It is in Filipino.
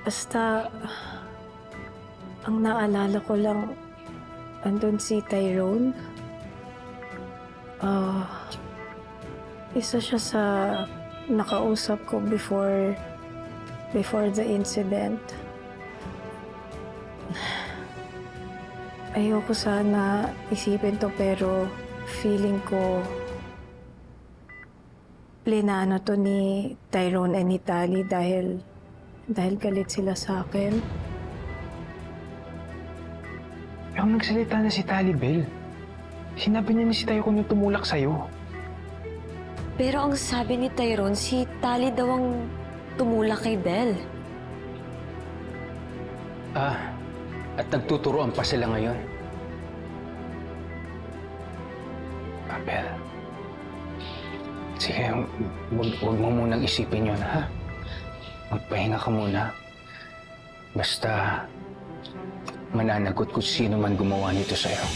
Basta, ang naalala ko lang, andun si Tyrone. Isa siya sa nakausap ko before the incident. Ayoko sana isipin to pero feeling ko plinano to ni Tyrone and ni Tali dahil galit sila sa akin. Ang nagsalita na si Tali, Bel. Sinabi niya na si Tayo kung yung tumulak sa'yo. Pero ang sabi ni Tyrone, si Tali daw ang tumulak kay Bel. At nagtuturoan pa sila ngayon. Bel. Sige, huwag mo munang isipin yun, ha? Magpahinga ka muna. Basta mananagot kung sino man gumawa nito sa'yo.